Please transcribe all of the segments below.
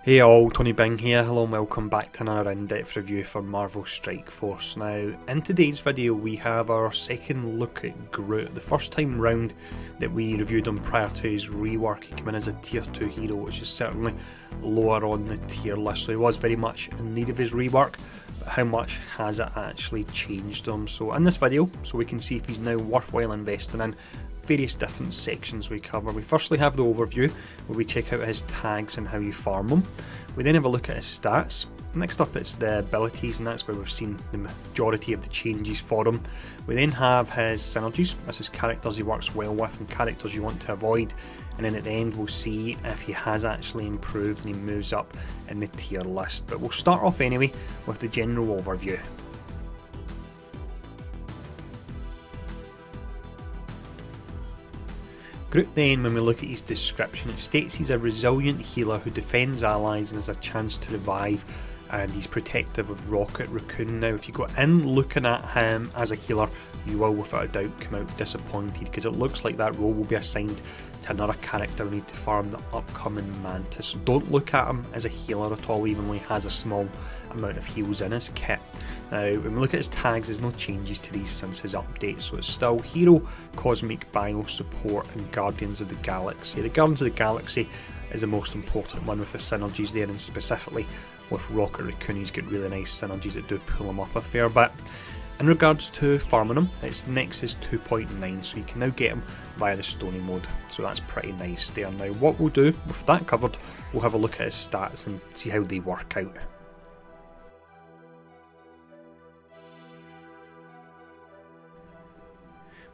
Hey all, Tony Bing here, hello and welcome back to another in-depth review for Marvel Strike Force. Now, in today's video we have our second look at Groot. The first time round that we reviewed him prior to his rework, he came in as a tier 2 hero, which is certainly lower on the tier list, so he was very much in need of his rework, but how much has it actually changed him? So in this video, so we can see if he's now worthwhile investing in, various different sections we cover. We firstly have the overview where we check out his tags and how you farm them. We then have a look at his stats. Next up it's the abilities, and that's where we've seen the majority of the changes for him. We then have his synergies, this is characters he works well with and characters you want to avoid, and then at the end we'll see if he has actually improved and he moves up in the tier list. But we'll start off anyway with the general overview. Groot then, when we look at his description, it states he's a resilient healer who defends allies and has a chance to revive, and he's protective of Rocket Raccoon. Now if you go in looking at him as a healer, you will without a doubt come out disappointed, because it looks like that role will be assigned to another character we need to farm, the upcoming Mantis. So don't look at him as a healer at all, even though he has a small amount of heals in his kit. Now when we look at his tags, there's no changes to these since his update, so it's still Hero, Cosmic, Bio, Support and Guardians of the Galaxy. The Guardians of the Galaxy is the most important one with the synergies there, and specifically with Rocket Raccoon he's got really nice synergies that do pull him up a fair bit. In regards to farming him, it's Nexus 2.9, so you can now get him via the Stony mode, so that's pretty nice there. Now what we'll do, with that covered, we'll have a look at his stats and see how they work out.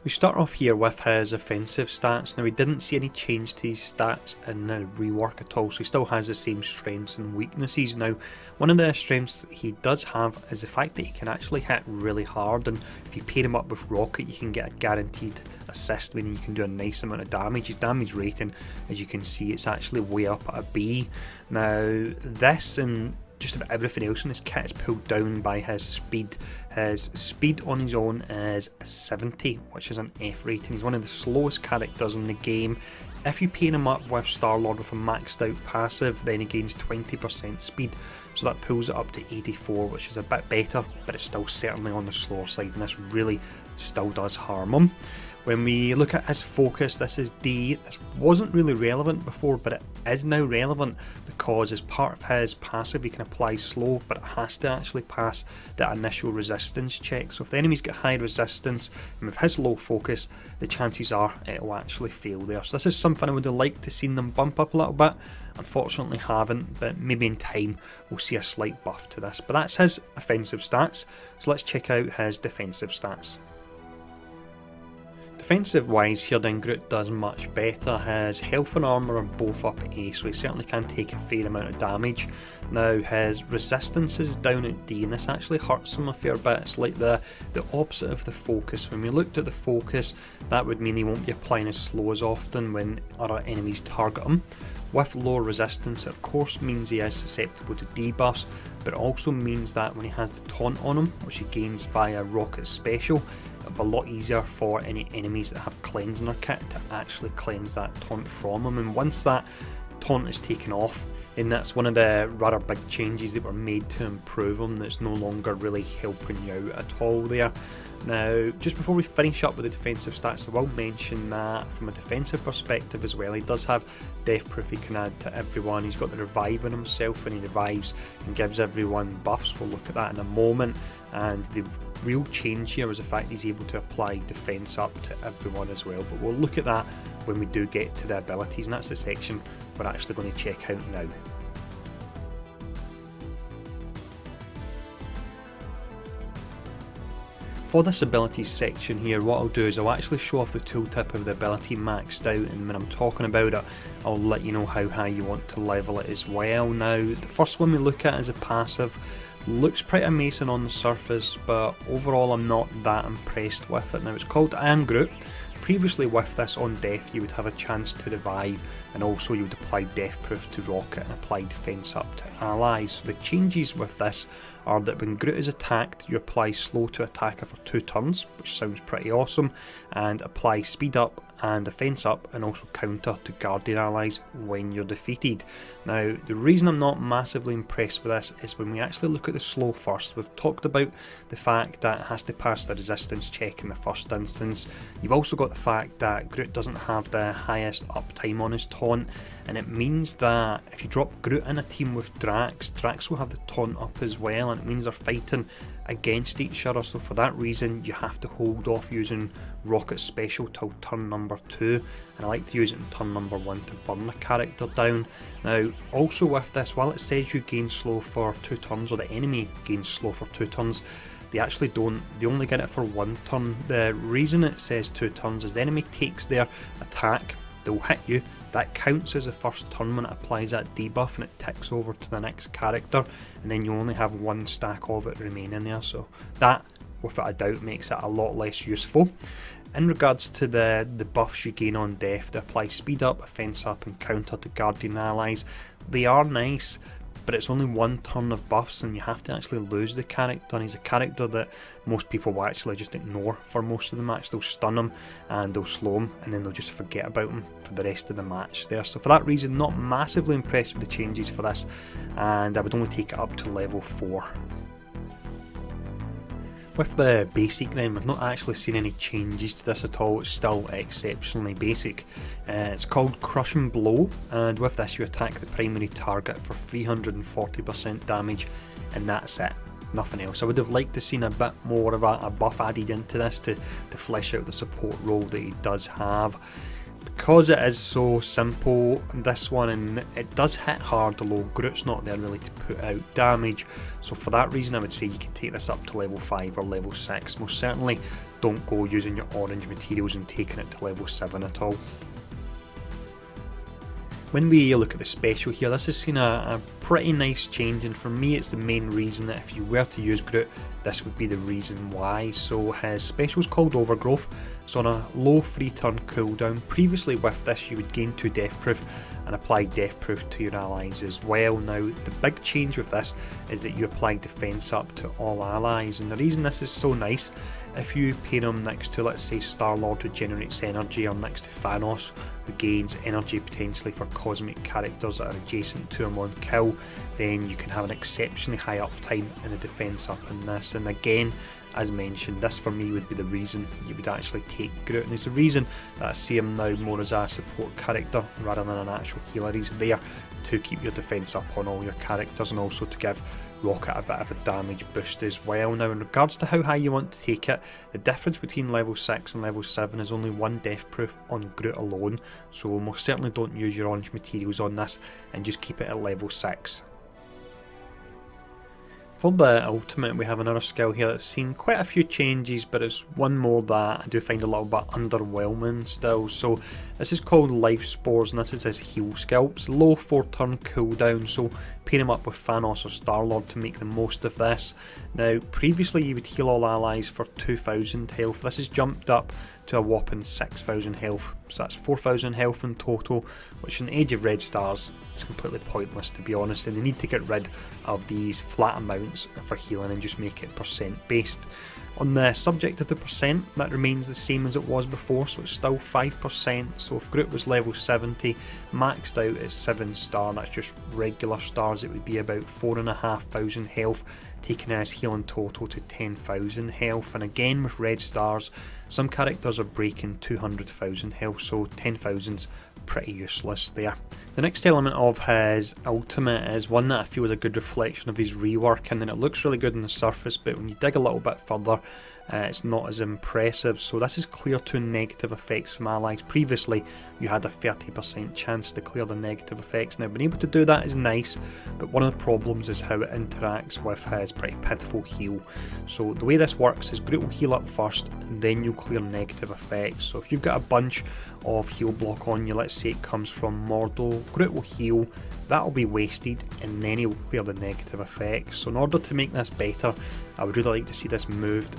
We start off here with his offensive stats. Now we didn't see any change to his stats in the rework at all, so he still has the same strengths and weaknesses. Now one of the strengths he does have is the fact that he can actually hit really hard, and if you pair him up with Rocket you can get a guaranteed assist, meaning you can do a nice amount of damage. His damage rating, as you can see, it's actually way up at a B. Now this and just about everything else in his kit is pulled down by his speed. His speed on his own is 70, which is an F rating. He's one of the slowest characters in the game. If you pair him up with Star-Lord with a maxed out passive, then he gains 20% speed, so that pulls it up to 84, which is a bit better, but it's still certainly on the slower side, and this really still does harm him. When we look at his focus, this is D. This wasn't really relevant before, but it is now relevant because as part of his passive he can apply slow, but it has to actually pass the initial resistance check. So if the enemy's got high resistance and with his low focus, the chances are it will actually fail there. So this is something I would have liked to see them bump up a little bit. Unfortunately haven't, but maybe in time we'll see a slight buff to this. But that's his offensive stats, so let's check out his defensive stats. Defensive wise here then, Groot does much better. His health and armour are both up A, so he certainly can take a fair amount of damage. Now his resistance is down at D, and this actually hurts him a fair bit. It's like the opposite of the focus. When we looked at the focus, that would mean he won't be applying as slow as often when other enemies target him. With lower resistance, it of course means he is susceptible to debuffs, but it also means that when he has the taunt on him, which he gains via Rocket Special, it'll be a lot easier for any enemies that have cleanse in their kit to actually cleanse that taunt from him. And once that taunt is taken off, then that's one of the rather big changes that were made to improve him, that's no longer really helping you out at all there. Now, just before we finish up with the defensive stats, I will mention that from a defensive perspective as well, he does have death proof he can add to everyone. He's got the revive in himself, and he revives and gives everyone buffs. We'll look at that in a moment, and the real change here is the fact he's able to apply defense up to everyone as well, but we'll look at that when we do get to the abilities, and that's the section we're actually going to check out now. For this abilities section here, what I'll do is I'll actually show off the tooltip of the ability maxed out, and when I'm talking about it I'll let you know how high you want to level it as well. Now the first one we look at is a passive. Looks pretty amazing on the surface, but overall I'm not that impressed with it. Now it's called I Am Groot. Previously with this on death you would have a chance to revive and also you would apply Death Proof to Rocket and apply Defense Up to allies. So the changes with this are that when Groot is attacked, you apply Slow to Attacker for 2 turns, which sounds pretty awesome, and apply Speed Up and Defense Up, and also Counter to Guardian allies when you're defeated. Now, the reason I'm not massively impressed with this is when we actually look at the Slow first. We've talked about the fact that it has to pass the resistance check in the first instance. You've also got the fact that Groot doesn't have the highest uptime on his taunt, and it means that if you drop Groot in a team with Drax, Drax will have the taunt up as well, and it means they're fighting against each other. So for that reason, you have to hold off using Rocket Special till turn number 2, and I like to use it in turn number 1 to burn the character down. Now, also with this, while it says you gain slow for 2 turns, or the enemy gains slow for 2 turns, they actually don't, they only get it for 1 turn. The reason it says 2 turns is the enemy takes their attack, they'll hit you, that counts as the first turn when it applies that debuff, and it ticks over to the next character, and then you only have 1 stack of it remaining there. So that, without a doubt, makes it a lot less useful. In regards to the buffs you gain on death, they apply Speed Up, Offense Up and Counter to Guardian allies. They are nice, but it's only 1 turn of buffs, and you have to actually lose the character, and he's a character that most people will actually just ignore for most of the match. They'll stun him and they'll slow him, and then they'll just forget about him for the rest of the match there. So for that reason, not massively impressed with the changes for this, and I would only take it up to level 4. With the basic then, we've not actually seen any changes to this at all. It's still exceptionally basic. It's called Crushing Blow, and with this you attack the primary target for 340% damage, and that's it. Nothing else. I would have liked to seen a bit more of a buff added into this to flesh out the support role that he does have. Because it is so simple, this one, and it does hit hard, although Groot's not there really to put out damage, so for that reason I would say you can take this up to level 5 or level 6. Most certainly don't go using your orange materials and taking it to level 7 at all. When we look at the special here, this has seen a pretty nice change, and for me it's the main reason that if you were to use Groot, this would be the reason why. So his special is called Overgrowth. It's on a low 3 turn cooldown. Previously with this you would gain 2 Death Proof and apply Death Proof to your allies as well. Now the big change with this is that you apply Defense Up to all allies, and the reason this is so nice, if you pair him next to, let's say, Star-Lord, who generates energy, or next to Thanos, who gains energy potentially for cosmic characters that are adjacent to him on kill, then you can have an exceptionally high uptime in the Defense Up in this. And again, as mentioned, this for me would be the reason you would actually take Groot, and it's the reason that I see him now more as a support character rather than an actual healer. He's there to keep your defense up on all your characters, and also to give Rocket a bit of a damage boost as well. Now in regards to how high you want to take it, the difference between level 6 and level 7 is only 1 death proof on Groot alone, so most certainly don't use your orange materials on this and just keep it at level 6. For the ultimate, we have another skill here that's seen quite a few changes, but it's one more that I do find a little bit underwhelming still. So this is called Life Spores, and this is his heal skill. It's low 4 turn cooldown, so pair him up with Thanos or Star-Lord to make the most of this. Now previously you would heal all allies for 2000 health. This is jumped up to a whopping 6000 health, so that's 4000 health in total, which in Age of Red Stars is completely pointless, to be honest, and they need to get rid of these flat amounts for healing and just make it percent based. On the subject of the percent, that remains the same as it was before, so it's still 5%. So if Groot was level 70, maxed out at 7 star, that's just regular stars, it would be about 4500 health, taking his healing total to 10,000 health. And again with red stars, some characters are breaking 200,000 health, so 10,000's pretty useless there. The next element of his ultimate is one that I feel is a good reflection of his rework, and then it looks really good on the surface, but when you dig a little bit further, it's not as impressive. So this is clear 2 negative effects from allies. Previously you had a 30% chance to clear the negative effects. Now being able to do that is nice, but one of the problems is how it interacts with his pretty pitiful heal. So the way this works is Groot will heal up first, and then you'll clear negative effects. So if you've got a bunch of heal block on you, let's say it comes from Mordo, Groot will heal, that'll be wasted, and then he'll clear the negative effects. So in order to make this better, I would really like to see this moved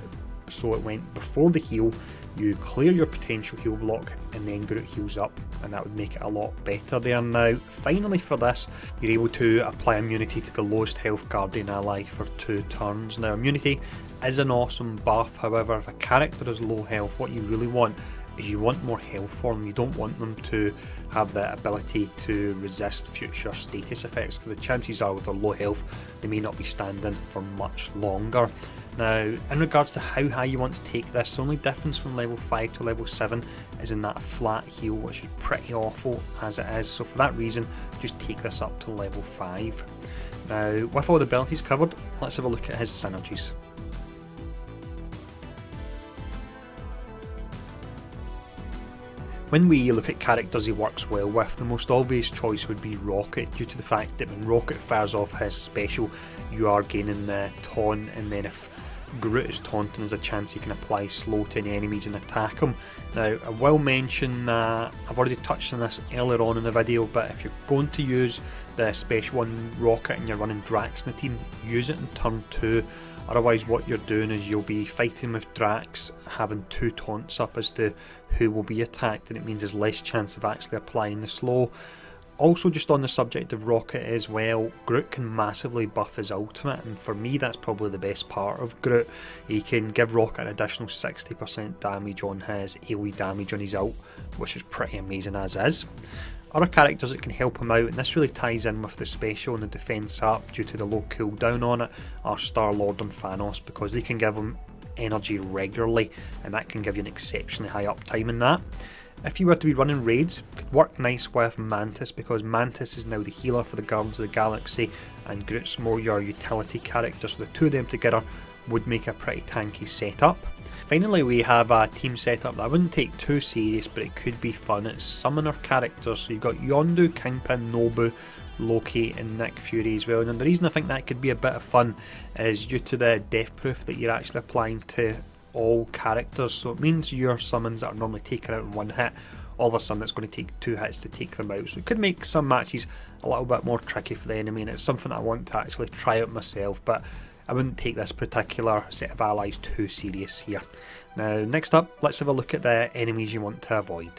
so it went before the heal, you clear your potential heal block and then Groot heals up, and that would make it a lot better there. Now finally for this, you're able to apply immunity to the lowest health Guardian ally for 2 turns. Now immunity is an awesome buff, however if a character is low health, what you really want is you want more health for them. You don't want them to have the ability to resist future status effects, because the chances are with their low health they may not be standing for much longer. Now in regards to how high you want to take this, the only difference from level 5 to level 7 is in that flat heal, which is pretty awful as it is, so for that reason just take this up to level 5. Now with all the abilities covered, let's have a look at his synergies. When we look at characters he works well with, the most obvious choice would be Rocket, due to the fact that when Rocket fires off his special, you are gaining the taunt, and then if Groot is taunting, there's a chance he can apply slow to any enemies and attack them. Now I will mention that I've already touched on this earlier on in the video, but if you're going to use the special one Rocket and you're running Drax in the team, use it in turn 2. Otherwise what you're doing is you'll be fighting with Drax having 2 taunts up as to who will be attacked, and it means there's less chance of actually applying the slow. Also, just on the subject of Rocket as well, Groot can massively buff his ultimate, and for me that's probably the best part of Groot. He can give Rocket an additional 60% damage on his AoE damage on his ult, which is pretty amazing as is. Other characters that can help him out, and this really ties in with the special and the defense up due to the low cooldown on it, are Star-Lord and Thanos, because they can give him energy regularly, and that can give you an exceptionally high uptime in that. If you were to be running raids, it could work nice with Mantis, because Mantis is now the healer for the Guardians of the Galaxy and Groot's more your utility character, so the two of them together would make a pretty tanky setup. Finally, we have a team setup that I wouldn't take too serious, but it could be fun. It's summoner characters, so you've got Yondu, Kingpin, Nobu, Loki and Nick Fury as well. And the reason I think that could be a bit of fun is due to the death proof that you're actually applying to all characters, so it means your summons that are normally taken out in one hit, all of a sudden it's going to take 2 hits to take them out, so it could make some matches a little bit more tricky for the enemy, and it's something I want to actually try out myself, but I wouldn't take this particular set of allies too serious here. Now next up, let's have a look at the enemies you want to avoid.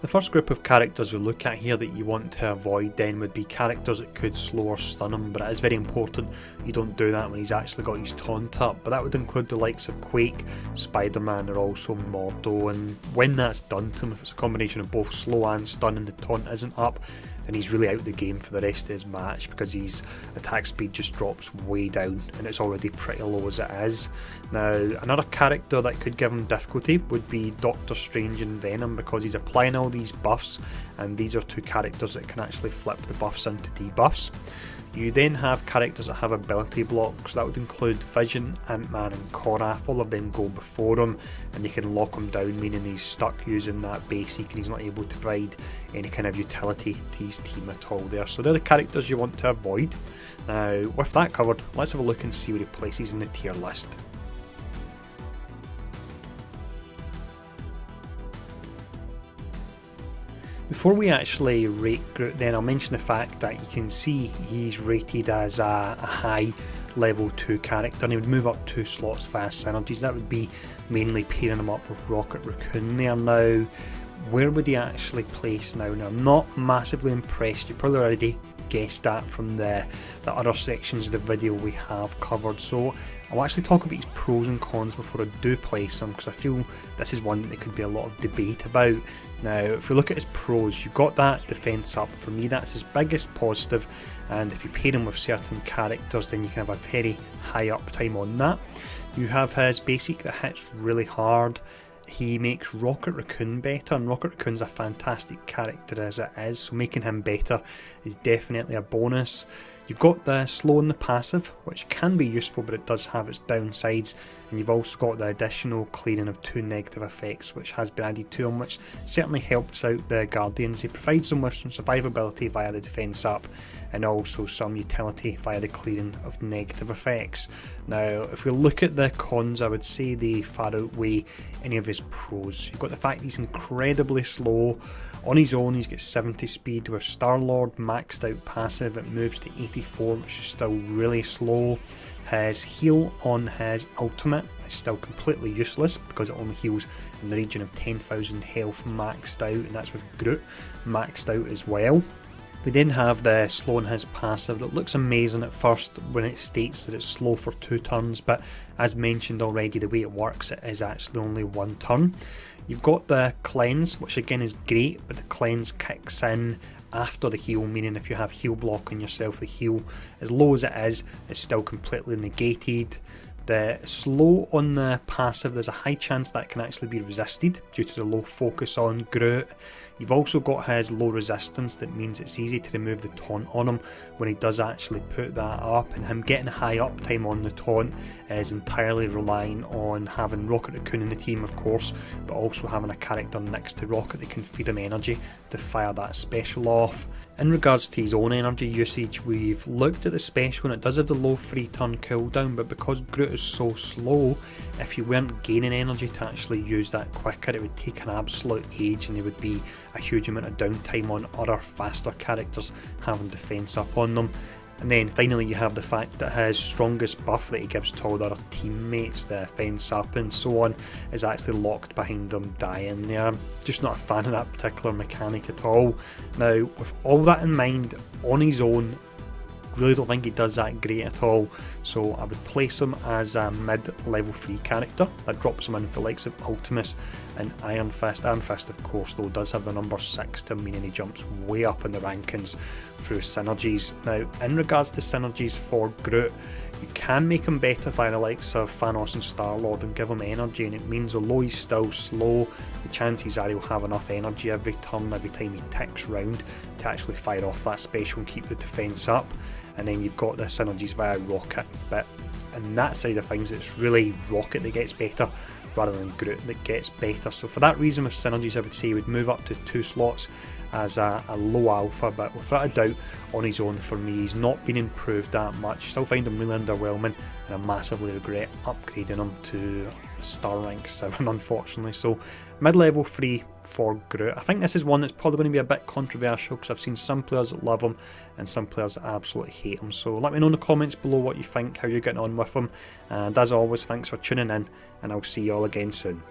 The first group of characters we look at here that you want to avoid then would be characters that could slow or stun him, but it is very important you don't do that when he's actually got his taunt up, but that would include the likes of Quake, Spider-Man or also Mordo, and when that's done to him, if it's a combination of both slow and stun and the taunt isn't up, then he's really out of the game for the rest of his match, because his attack speed just drops way down and it's already pretty low as it is. Now another character that could give him difficulty would be Doctor Strange and Venom, because he's applying all these buffs, and these are 2 characters that can actually flip the buffs into debuffs. You then have characters that have ability blocks, that would include Vision, Ant-Man and Korath. All of them go before him and you can lock him down, meaning he's stuck using that basic and he's not able to provide any kind of utility to his team at all there. So they're the characters you want to avoid. Now with that covered, let's have a look and see where he places in the tier list. Before we actually rate Groot then, I'll mention the fact that you can see he's rated as a high level 2 character, and he would move up 2 slots via synergies. That would be mainly pairing him up with Rocket Raccoon there. Now, where would he actually place now? Now, I'm not massively impressed. You probably already guessed that from the other sections of the video we have covered, so I'll actually talk about his pros and cons before I do place him, because I feel this is one that there could be a lot of debate about. Now if we look at his pros, you've got that defense up. For me that's his biggest positive, and if you pair him with certain characters then you can have a very high uptime on that. You have his basic that hits really hard. He makes Rocket Raccoon better, and Rocket Raccoon's a fantastic character as it is, so making him better is definitely a bonus. You've got the slow and the passive, which can be useful, but it does have its downsides, and you've also got the additional clearing of 2 negative effects which has been added to him, which certainly helps out the Guardians. He provides them with some survivability via the defense up, and also some utility via the clearing of negative effects. Now if we look at the cons, I would say they far outweigh any of his pros. You've got the fact he's incredibly slow. On his own he's got 70 speed, with Star-Lord maxed out passive it moves to 84, which is still really slow. His heal on his ultimate is still completely useless because it only heals in the region of 10,000 health maxed out, and that's with Groot maxed out as well. We then have the slow on his passive that looks amazing at first when it states that it's slow for 2 turns, but as mentioned already, the way it works, it is actually only 1 turn. You've got the cleanse, which again is great, but the cleanse kicks in after the heal, meaning if you have heal block on yourself, the heal, as low as it is still completely negated. The slow on the passive, there's a high chance that can actually be resisted due to the low focus on Groot. You've also got his low resistance, that means it's easy to remove the taunt on him when he does actually put that up, and him getting high uptime on the taunt is entirely relying on having Rocket Raccoon in the team, of course, but also having a character next to Rocket that can feed him energy to fire that special off. In regards to his own energy usage, we've looked at the special and it does have the low 3 turn cooldown, but because Groot is so slow, if you weren't gaining energy to actually use that quicker, it would take an absolute age and there would be a huge amount of downtime on other faster characters having defense up on them. And then finally you have the fact that his strongest buff that he gives to all the other teammates, the fence up and so on, is actually locked behind him dying there. I'm just not a fan of that particular mechanic at all. Now, with all that in mind, on his own, really don't think he does that great at all, so I would place him as a mid level 3 character. That drops him in for the likes of Ultimus and Iron Fist. Iron Fist, of course, though, does have the number 6 to meaning he jumps way up in the rankings through synergies. Now, in regards to synergies for Groot, you can make him better via the likes of Thanos and Star-Lord and give him energy, and it means although he's still slow, the chances are he'll have enough energy every turn, every time he ticks round, to actually fire off that special and keep the defence up. And then you've got the synergies via Rocket, but on that side of things it's really Rocket that gets better rather than Groot that gets better. So for that reason with synergies, I would say he would move up to 2 slots as a low alpha, but without a doubt on his own for me he's not been improved that much. Still find him really underwhelming and I massively regret upgrading him to star rank 7 unfortunately. So mid-level 3 for Groot. I think this is one that's probably going to be a bit controversial because I've seen some players that love him and some players that absolutely hate him. So let me know in the comments below what you think, how you're getting on with him, and as always, thanks for tuning in and I'll see you all again soon.